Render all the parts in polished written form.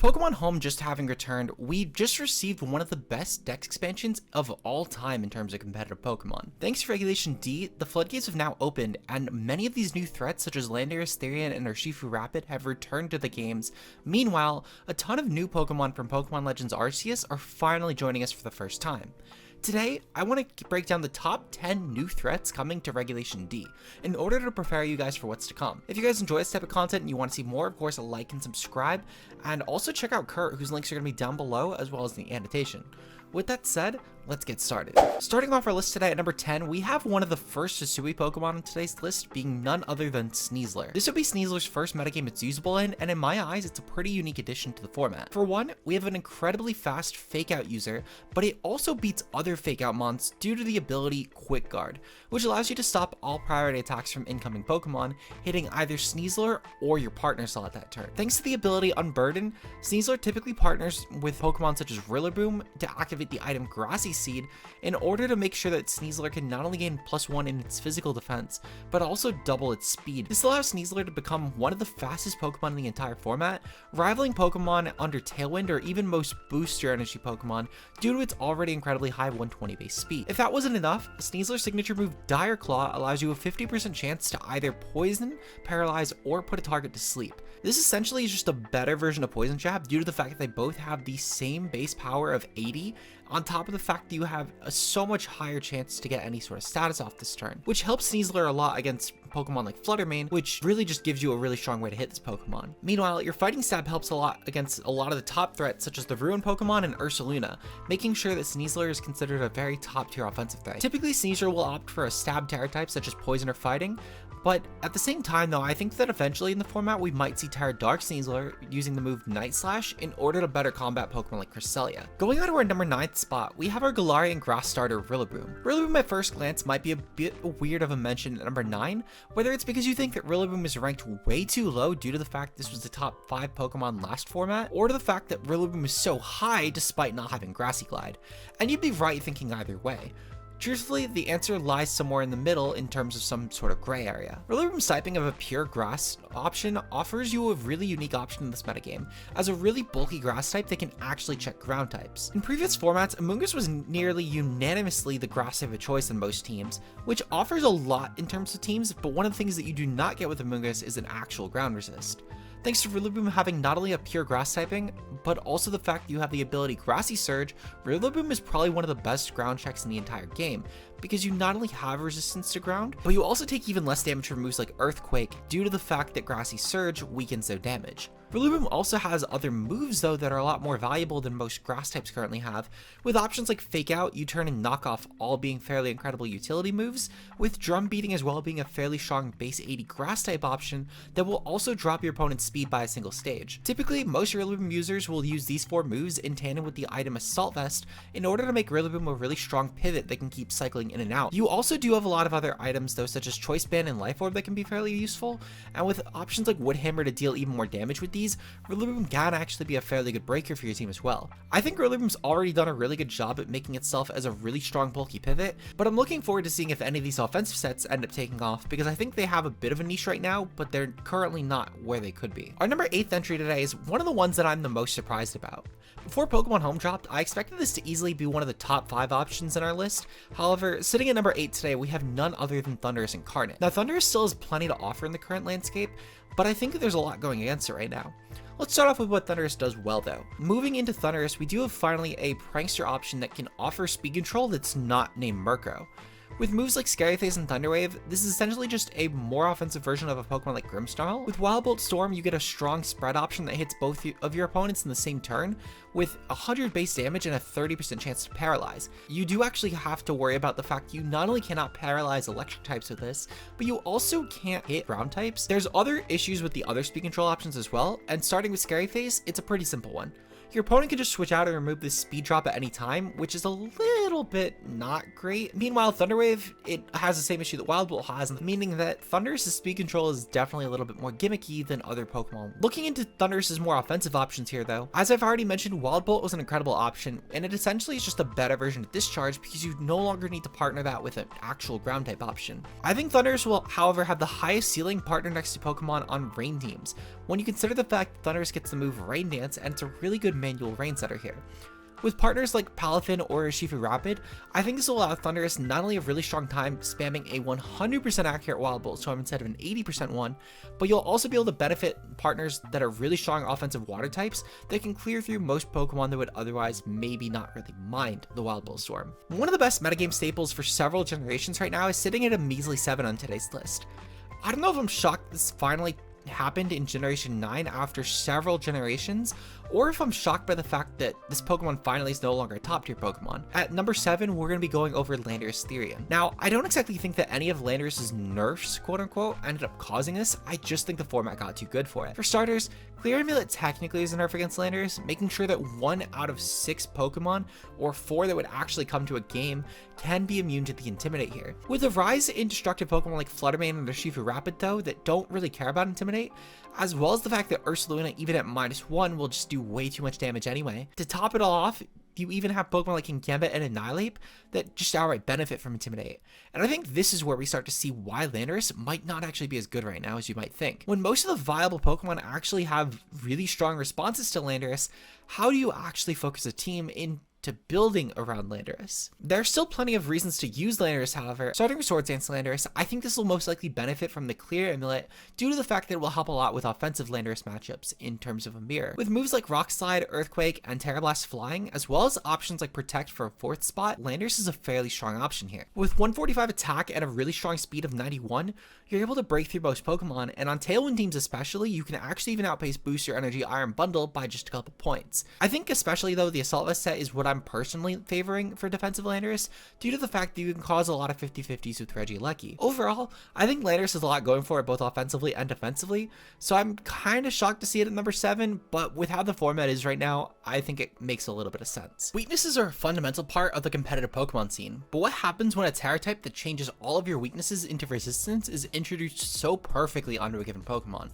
Pokemon Home just having returned, we just received one of the best dex expansions of all time in terms of competitive Pokemon. Thanks to Regulation D, the floodgates have now opened, and many of these new threats such as Landorus-Therian and Urshifu-Rapid have returned to the games. Meanwhile, a ton of new Pokemon from Pokemon Legends Arceus are finally joining us for the first time. Today, I want to break down the top 10 new threats coming to Regulation D, in order to prepare you guys for what's to come. If you guys enjoy this type of content and you want to see more, of course, like and subscribe, and also check out Kurt, whose links are going to be down below, as well as in the annotation. With that said, let's get started. Starting off our list today at number 10, we have one of the first Hisui Pokemon on today's list being none other than Sneezler. This would be Sneezler's first metagame it's usable in, and in my eyes, it's a pretty unique addition to the format. For one, we have an incredibly fast Fake Out user, but it also beats other Fake Out mons due to the ability Quick Guard, which allows you to stop all priority attacks from incoming Pokemon, hitting either Sneezler or your partner slot that turn. Thanks to the ability Unburden, Sneezler typically partners with Pokemon such as Rillaboom to activate the item Grassy Seed in order to make sure that Sneezler can not only gain +1 in its physical defense, but also double its speed. This allows Sneezler to become one of the fastest Pokemon in the entire format, rivaling Pokemon under Tailwind or even most booster energy Pokemon due to its already incredibly high 120 base speed. If that wasn't enough, Sneezler's signature move Dire Claw allows you a 50% chance to either poison, paralyze, or put a target to sleep. This essentially is just a better version of Poison Jab due to the fact that they both have the same base power of 80, on top of the fact that you have a so much higher chance to get any sort of status off this turn, which helps Sneezler a lot against Pokemon like Fluttermane, which really just gives you a really strong way to hit this Pokemon. Meanwhile, your Fighting Stab helps a lot against a lot of the top threats such as the Ruin Pokemon and Ursaluna, making sure that Sneezler is considered a very top tier offensive threat. Typically, Sneezler will opt for a Stab Terra type such as Poison or Fighting, but at the same time though, I think that eventually in the format we might see Terra Dark Sneezler using the move Night Slash in order to better combat Pokemon like Cresselia. Going on to our number 9th spot, we have our Galarian Grass starter Rillaboom. Rillaboom at first glance might be a bit weird of a mention at number 9, whether it's because you think that Rillaboom is ranked way too low due to the fact this was the top 5 Pokemon last format, or to the fact that Rillaboom is so high despite not having Grassy Glide. And you'd be right thinking either way. Truthfully, the answer lies somewhere in the middle in terms of some sort of gray area. Rillaboom's typing of a pure grass option offers you a really unique option in this metagame, as a really bulky grass type that can actually check ground types. In previous formats, Amoonguss was nearly unanimously the grass type of choice in most teams, which offers a lot in terms of teams, but one of the things that you do not get with Amoonguss is an actual ground resist. Thanks to Rillaboom having not only a pure grass typing, but also the fact that you have the ability Grassy Surge, Rillaboom is probably one of the best ground checks in the entire game, because you not only have resistance to ground, but you also take even less damage from moves like Earthquake due to the fact that Grassy Surge weakens their damage. Rillaboom also has other moves though that are a lot more valuable than most grass types currently have, with options like Fake Out, U-Turn, and Knock Off all being fairly incredible utility moves, with Drum Beating as well being a fairly strong base 80 grass type option that will also drop your opponent's speed by a single stage. Typically, most Rillaboom users will use these 4 moves in tandem with the item Assault Vest in order to make Rillaboom a really strong pivot that can keep cycling in and out. You also do have a lot of other items though, such as Choice Band and Life Orb that can be fairly useful, and with options like Wood Hammer to deal even more damage with these, Rillaboom can actually be a fairly good breaker for your team as well. I think Rillaboom's already done a really good job at making itself as a really strong bulky pivot, but I'm looking forward to seeing if any of these offensive sets end up taking off, because I think they have a bit of a niche right now, but they're currently not where they could be. Our number 8th entry today is one of the ones that I'm the most surprised about. Before Pokemon Home dropped, I expected this to easily be one of the top 5 options in our list. However, sitting at number 8 today, we have none other than Thundurus Incarnate. Now, Thundurus still has plenty to offer in the current landscape, but I think that there's a lot going against it right now. Let's start off with what Thundurus does well though. Moving into Thundurus, we do have finally a prankster option that can offer speed control that's not named Murkrow. With moves like Scary Face and Thunder Wave, this is essentially just a more offensive version of a Pokemon like Grimmsnarl. With Wild Bolt Storm, you get a strong spread option that hits both of your opponents in the same turn, with 100 base damage and a 30% chance to paralyze. You do actually have to worry about the fact you not only cannot paralyze electric types with this, but you also can't hit ground types. There's other issues with the other speed control options as well, and starting with Scary Face, it's a pretty simple one. Your opponent can just switch out and remove this speed drop at any time, which is a little little bit not great. Meanwhile, Thunder Wave, it has the same issue that Wild Bolt has, meaning that Thundurus' speed control is definitely a little bit more gimmicky than other Pokemon. Looking into Thundurus' more offensive options here though, as I've already mentioned, Wild Bolt was an incredible option, and it essentially is just a better version of Discharge because you no longer need to partner that with an actual ground type option. I think Thundurus will, however, have the highest ceiling partner next to Pokemon on rain teams, when you consider the fact that Thundurus gets the move Rain Dance, and it's a really good manual rain setter here. With partners like Palafin or Urshifu-Rapid, I think this will allow Thundurus not only a really strong time spamming a 100% accurate Wild Bolt Storm instead of an 80% one, but you'll also be able to benefit partners that are really strong offensive water types that can clear through most Pokemon that would otherwise maybe not really mind the Wild Bolt Storm. One of the best metagame staples for several generations right now is sitting at a measly 7 on today's list. I don't know if I'm shocked this finally happened in Generation 9 after several generations, or if I'm shocked by the fact that this Pokemon finally is no longer a top tier Pokemon. At number 7, we're going to be going over Landorus-Therian. Now, I don't exactly think that any of Landorus' nerfs, quote unquote, ended up causing this. I just think the format got too good for it. For starters, Clear Amulet technically is a nerf against Landorus, making sure that 1 out of 6 Pokemon, or 4 that would actually come to a game, can be immune to the Intimidate here. With a rise in destructive Pokemon like Fluttermane and Urshifu-Rapid though, that don't really care about Intimidate, as well as the fact that Ursaluna, even at -1, will just do way too much damage anyway. To top it all off, you even have Pokemon like Kingambit and Annihilate that just outright benefit from Intimidate. And I think this is where we start to see why Landorus might not actually be as good right now as you might think. When most of the viable Pokemon actually have really strong responses to Landorus, how do you actually focus a team into building around Landorus? There are still plenty of reasons to use Landorus, however. Starting with Swords Dance Landorus, I think this will most likely benefit from the Clear Amulet due to the fact that it will help a lot with offensive Landorus matchups in terms of a mirror. With moves like Rock Slide, Earthquake, and Terra Blast flying, as well as options like Protect for a 4th spot, Landorus is a fairly strong option here. With 145 attack and a really strong speed of 91, you're able to break through most Pokemon, and on Tailwind teams especially, you can actually even outpace Booster Energy Iron Bundle by just a couple points. I think especially though, the Assault Vest set is what I'm personally favoring for defensive Landorus due to the fact that you can cause a lot of 50-50s with Regieleki. Overall, I think Landorus has a lot going for it both offensively and defensively, so I'm kind of shocked to see it at number 7, but with how the format is right now, I think it makes a little bit of sense. Weaknesses are a fundamental part of the competitive Pokemon scene, but what happens when a Terra type that changes all of your weaknesses into resistance is introduced so perfectly onto a given Pokemon?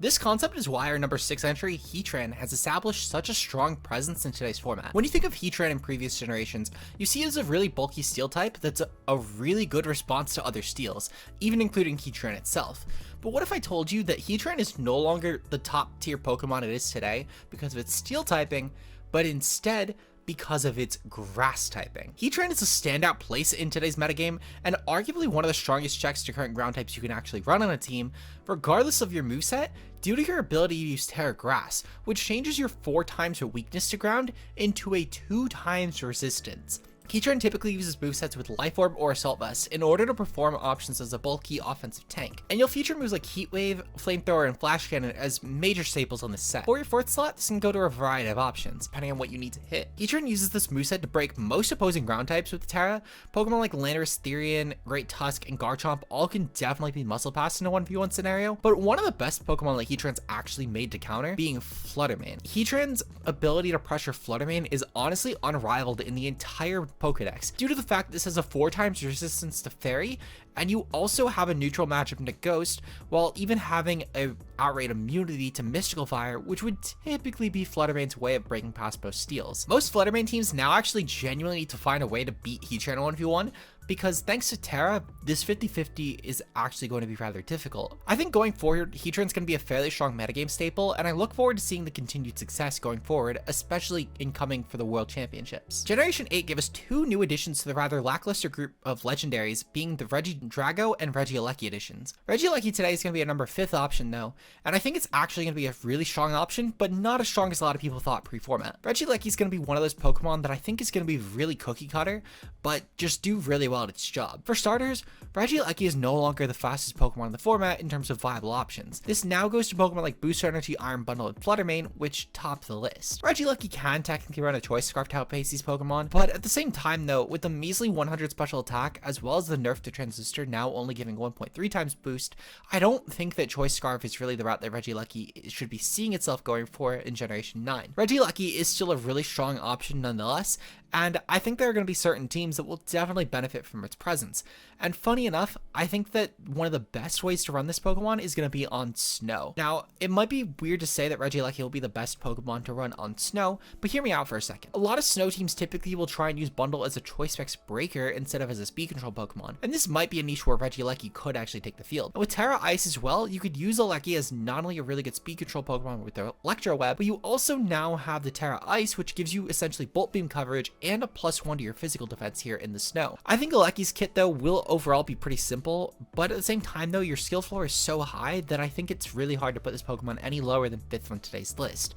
This concept is why our number 6 entry, Heatran, has established such a strong presence in today's format. When you think of Heatran in previous generations, you see it as a really bulky steel type that's a really good response to other steels, even including Heatran itself. But what if I told you that Heatran is no longer the top tier Pokemon it is today because of its steel typing, but instead because of its grass typing? Heatran is a standout place in today's metagame, and arguably one of the strongest checks to current ground types you can actually run on a team, regardless of your moveset, due to your ability to use Terra Grass, which changes your 4 times your weakness to ground into a 2 times resistance. Heatran typically uses movesets with Life Orb or Assault Vest in order to perform options as a bulky offensive tank, and you'll feature moves like Heat Wave, Flamethrower, and Flash Cannon as major staples on this set. For your 4th slot, this can go to a variety of options, depending on what you need to hit. Heatran uses this moveset to break most opposing ground types with Terra. Pokemon like Landorus-Therian, Great Tusk, and Garchomp all can definitely be muscle passed in a 1v1 scenario, but one of the best Pokemon like Heatran's actually made to counter being Fluttermane. Heatran's ability to pressure Fluttermane is honestly unrivaled in the entire Pokedex due to the fact this has a 4 times resistance to Fairy, and you also have a neutral matchup into Ghost, while even having a outright immunity to Mystical Fire, which would typically be Fluttermane's way of breaking past most steals. Most Fluttermane teams now actually genuinely need to find a way to beat Heatran 1v1, because thanks to Terra, this 50-50 is actually going to be rather difficult. I think going forward, Heatran's going to be a fairly strong metagame staple, and I look forward to seeing the continued success going forward, especially in coming for the World Championships. Generation 8 gave us 2 new additions to the rather lackluster group of legendaries, being the Regidrago and Regieleki editions. Regieleki today is going to be a number 5th option though, and I think it's actually going to be a really strong option, but not as strong as a lot of people thought pre-format. Regieleki is going to be one of those Pokemon that I think is going to be really cookie cutter, but just do really well well at its job. For starters, Regieleki is no longer the fastest Pokemon in the format in terms of viable options. This now goes to Pokemon like Booster Energy, Iron Bundle, and Fluttermane, which top the list. Regieleki can technically run a Choice Scarf to outpace these Pokemon, but at the same time though, with the measly 100 special attack, as well as the nerf to Transistor now only giving 1.3 times boost, I don't think that Choice Scarf is really the route that Regieleki should be seeing itself going for in Generation 9. Regieleki is still a really strong option nonetheless, and I think there are going to be certain teams that will definitely benefit from its presence. And funny enough, I think that one of the best ways to run this Pokemon is going to be on snow. Now, it might be weird to say that Regieleki will be the best Pokemon to run on snow, but hear me out for a second. A lot of snow teams typically will try and use Bundle as a Choice Specs breaker instead of as a speed control Pokemon, and this might be a niche where Regieleki could actually take the field. And with Terra Ice as well, you could use Aleki as not only a really good speed control Pokemon with their Electro Web, but you also now have the Terra Ice, which gives you essentially Bolt Beam coverage and a +1 to your physical defense here in the snow. I think Aleki's kit though will overall be pretty simple, but at the same time though, your skill floor is so high that I think it's really hard to put this Pokemon any lower than 5th on today's list.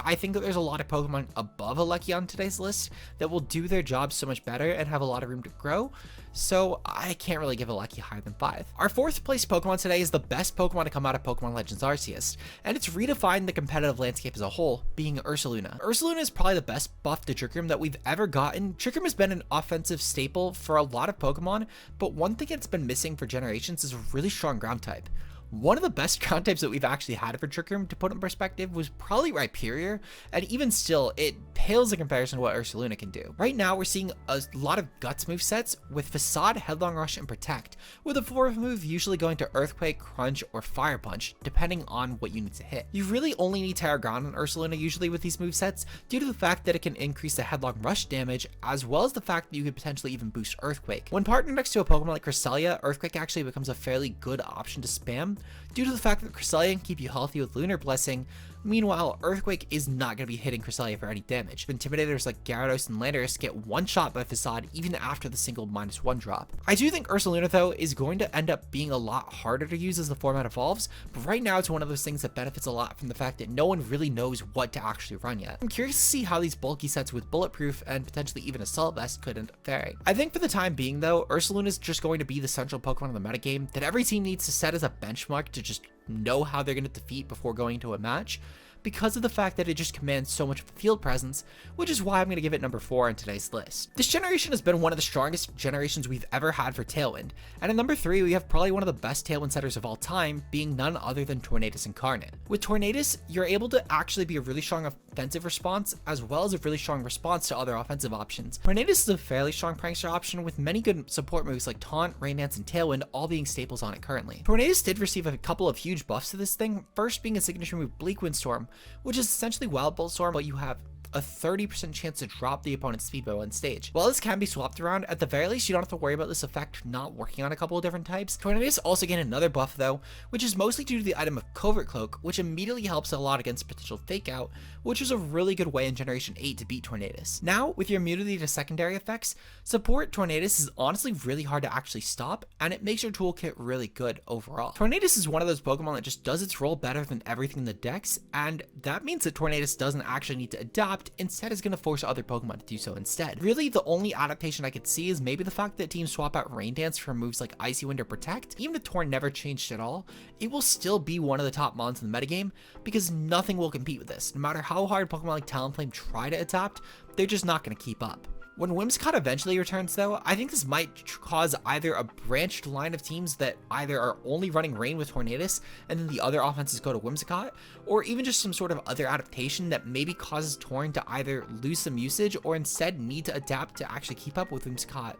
I think that there's a lot of Pokemon above Aleki on today's list that will do their job so much better and have a lot of room to grow, so I can't really give Aleki higher than 5. Our 4th place Pokemon today is the best Pokemon to come out of Pokemon Legends Arceus, and it's redefined the competitive landscape as a whole, being Ursaluna. Ursaluna is probably the best buff to Trick Room that we've ever gotten. Trick Room has been an offensive staple for a lot of Pokemon, but one thing it's been missing for generations is a really strong ground type. One of the best ground types that we've actually had for Trick Room, to put in perspective, was probably Rhyperior, and even still, it pales in comparison to what Ursaluna can do. Right now, we're seeing a lot of Guts movesets with Facade, Headlong Rush, and Protect, with a 4th move usually going to Earthquake, Crunch, or Fire Punch, depending on what you need to hit. You really only need Terra Ground on Ursaluna usually with these movesets, due to the fact that it can increase the Headlong Rush damage, as well as the fact that you could potentially even boost Earthquake. When partnered next to a Pokemon like Cresselia, Earthquake actually becomes a fairly good option to spam, due to the fact that Cresselia can keep you healthy with Lunar Blessing. Meanwhile, Earthquake is not going to be hitting Cresselia for any damage. Intimidators like Gyarados and Landorus get one shot by Facade even after the single -1 drop. I do think Ursaluna though is going to end up being a lot harder to use as the format evolves, but right now it's one of those things that benefits a lot from the fact that no one really knows what to actually run yet. I'm curious to see how these bulky sets with Bulletproof and potentially even Assault Vest could end up faring. I think for the time being though, Ursaluna is just going to be the central Pokemon in the metagame that every team needs to set as a benchmark to just know how they're going to defeat before going into a match, because of the fact that it just commands so much of a field presence, which is why I'm going to give it number 4 on today's list. This generation has been one of the strongest generations we've ever had for Tailwind, and at number 3 we have probably one of the best Tailwind setters of all time, being none other than Tornadus Incarnate. With Tornadus, you're able to actually be a really strong offensive response, as well as a really strong response to other offensive options. Tornadus is a fairly strong prankster option with many good support moves like Taunt, Rain Dance, and Tailwind all being staples on it currently. Tornadus did receive a couple of huge buffs to this thing, first being a signature move Bleak Windstorm, which is essentially Wild Bolt Storm, but you have a 30% chance to drop the opponent's speed by one stage. While this can be swapped around, at the very least you don't have to worry about this effect not working on a couple of different types. Tornadus also gained another buff though, which is mostly due to the item of Covert Cloak, which immediately helps a lot against potential Fake Out, which is a really good way in Generation 8 to beat Tornadus. Now, with your immunity to secondary effects, support Tornadus is honestly really hard to actually stop, and it makes your toolkit really good overall. Tornadus is one of those Pokemon that just does its role better than everything in the dex, and that means that Tornadus doesn't actually need to adapt, instead is going to force other Pokemon to do so instead. Really, the only adaptation I could see is maybe the fact that teams swap out Rain Dance for moves like Icy Wind or Protect. Even if Torn never changed at all, it will still be one of the top mons in the metagame, because nothing will compete with this. No matter how hard Pokemon like Talonflame try to adapt, they're just not going to keep up. When Whimsicott eventually returns though, I think this might cause either a branched line of teams that either are only running Rain with Tornadus and then the other offenses go to Whimsicott, or even just some sort of other adaptation that maybe causes Torn to either lose some usage or instead need to adapt to actually keep up with Whimsicott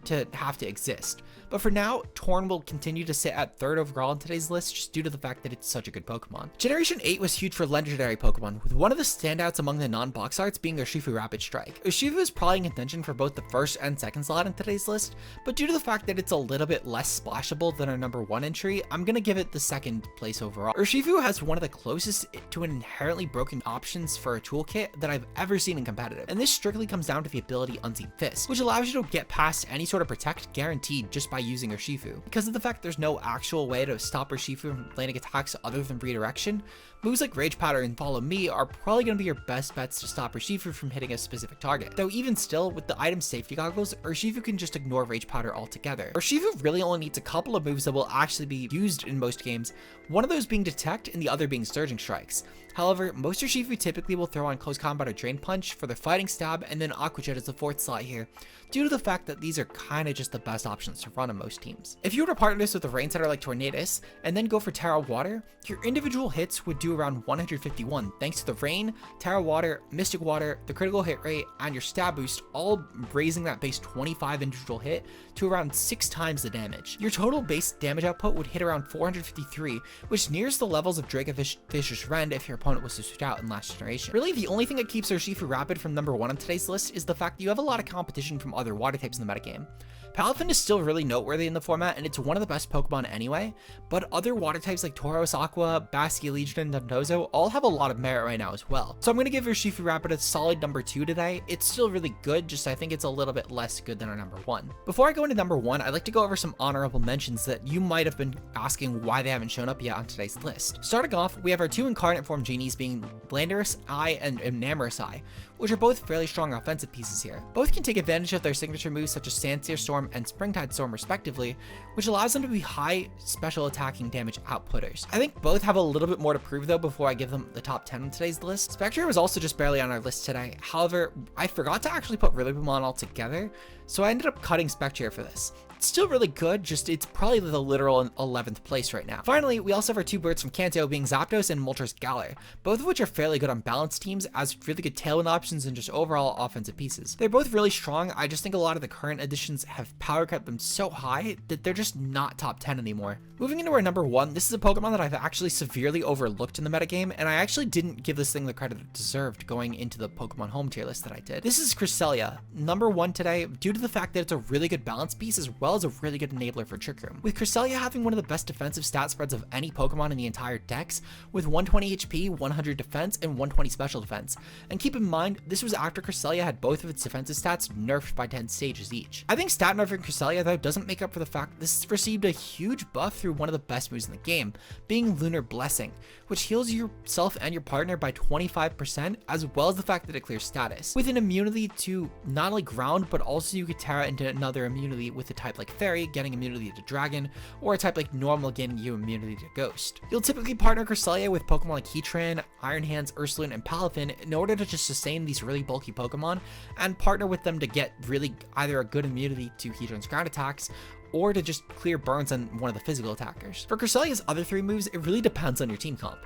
to have to exist. But for now, Torn will continue to sit at 3rd overall on today's list just due to the fact that it's such a good Pokemon. Generation 8 was huge for legendary Pokemon, with one of the standouts among the non-box arts being Urshifu-Rapid Strike. Urshifu is probably in contention for both the 1st and 2nd slot in today's list, but due to the fact that it's a little bit less splashable than our number 1 entry, I'm gonna give it the 2nd place overall. Urshifu has one of the closest to an inherently broken options for a toolkit that I've ever seen in competitive, and this strictly comes down to the ability Unseen Fist, which allows you to get past any sort of protect guaranteed just by using Urshifu. Because of the fact there's no actual way to stop Urshifu from landing attacks other than redirection, moves like Rage Powder and Follow Me are probably going to be your best bets to stop Urshifu from hitting a specific target. Though even still, with the item safety goggles, Urshifu can just ignore Rage Powder altogether. Urshifu really only needs a couple of moves that will actually be used in most games, one of those being Detect and the other being Surging Strikes. However, most Urshifu typically will throw on Close Combat or Drain Punch for their Fighting Stab, and then Aqua Jet as the 4th slot here, due to the fact that these are kinda just the best options to run on most teams. If you were to partner this with a Rain Setter like Tornadus, and then go for Terra Water, your individual hits would do around 151, thanks to the Rain, Terra Water, Mystic Water, the critical hit rate, and your stab boost, all raising that base 25 individual hit to around 6 times the damage. Your total base damage output would hit around 453, which nears the levels of Dracovish Rend if your opponent was to switch out in last generation. Really, the only thing that keeps Urshifu-Rapid from number 1 on today's list is the fact that you have a lot of competition from other water types in the metagame. Palafin is still really noteworthy in the format, and it's one of the best Pokemon anyway, but other water types like Tauros, Aqua, Basculete, and Dondozo all have a lot of merit right now as well. So I'm going to give Urshifu-Rapid a solid number 2 today. It's still really good, just I think it's a little bit less good than our number 1. Before I go into number 1, I'd like to go over some honorable mentions that you might have been asking why they haven't shown up yet on today's list. Starting off, we have our 2 incarnate form genies being Landorus-I and Enamorus-I, which are both fairly strong offensive pieces here. Both can take advantage of their signature moves such as Sandsear Storm and Springtide Storm respectively, which allows them to be high special attacking damage outputters. I think both have a little bit more to prove though before I give them the top 10 on today's list. Spectre was also just barely on our list today. However, I forgot to actually put Rillaboom on altogether, so I ended up cutting Spectre for this. It's still really good, just it's probably the literal 11th place right now. Finally, we also have our 2 birds from Kanto being Zapdos and Moltres Galar, both of which are fairly good on balanced teams as really good tailwind options and just overall offensive pieces. They're both really strong. I just think a lot of the current additions have power cut them so high that they're just not top 10 anymore. Moving into our number 1, this is a Pokemon that I've actually severely overlooked in the metagame, and I actually didn't give this thing the credit it deserved going into the Pokemon home tier list that I did. This is Cresselia, number 1 today, due to the fact that it's a really good balance piece as well as a really good enabler for Trick Room. With Cresselia having one of the best defensive stat spreads of any Pokemon in the entire dex, with 120 HP, 100 defense, and 120 special defense. And keep in mind, this was after Cresselia had both of its defensive stats nerfed by 10 stages each. I think stat nerfing Cresselia though doesn't make up for the fact that this received a huge buff through one of the best moves in the game, being Lunar Blessing, which heals yourself and your partner by 25%, as well as the fact that it clears status. With an immunity to not only ground, but also you could Terra into another immunity with a type like Fairy, getting immunity to Dragon, or a type like Normal getting you immunity to Ghost. You'll typically partner Cresselia with Pokemon like Heatran, Iron Hands, Ursaluna, and Palafin in order to just sustain these really bulky Pokemon, and partner with them to get really either a good immunity to Heatran's ground attacks, or to just clear burns on one of the physical attackers. For Cresselia's other 3 moves, it really depends on your team comp.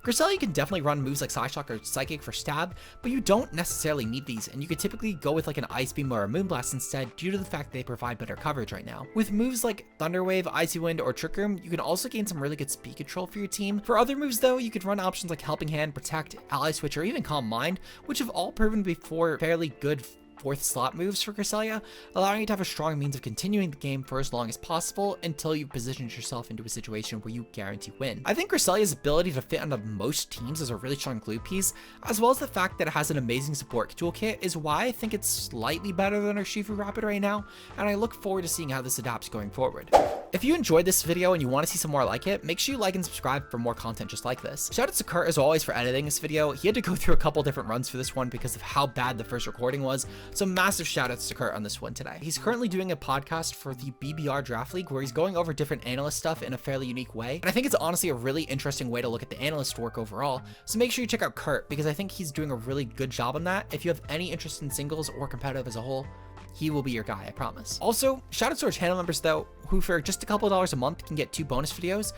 Cresselia can definitely run moves like Psyshock or Psychic for stab, but you don't necessarily need these, and you could typically go with like an Ice Beam or a Moonblast instead due to the fact they provide better coverage right now. With moves like Thunder Wave, Icy Wind, or Trick Room, you can also gain some really good speed control for your team. For other moves though, you could run options like Helping Hand, Protect, Ally Switch, or even Calm Mind, which have all proven to be fairly good 4th slot moves for Cresselia, allowing you to have a strong means of continuing the game for as long as possible until you've positioned yourself into a situation where you guarantee win. I think Cresselia's ability to fit onto most teams is a really strong glue piece, as well as the fact that it has an amazing support toolkit is why I think it's slightly better than Urshifu-Rapid right now, and I look forward to seeing how this adapts going forward. If you enjoyed this video and you want to see some more like it, make sure you like and subscribe for more content just like this. Shout out to Kurt as always for editing this video. He had to go through a couple different runs for this one because of how bad the first recording was, so massive shout outs to Kurt on this one today. He's currently doing a podcast for the BBR Draft League where he's going over different analyst stuff in a fairly unique way, and I think it's honestly a really interesting way to look at the analyst work overall, so make sure you check out Kurt because I think he's doing a really good job on that. If you have any interest in singles or competitive as a whole, he will be your guy, I promise. Also, shout out to our channel members though, who for just a couple of dollars a month can get 2 bonus videos.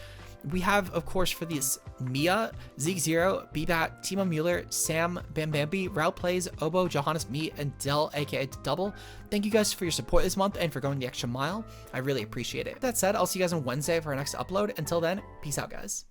We have, of course, for these Mia, Zeke Zero, Bbat, Timo Mueller, Sam, Bambambi, Route Plays, Obo, Johannes Me, and Dell, aka Double. Thank you guys for your support this month and for going the extra mile. I really appreciate it. That said, I'll see you guys on Wednesday for our next upload. Until then, peace out, guys.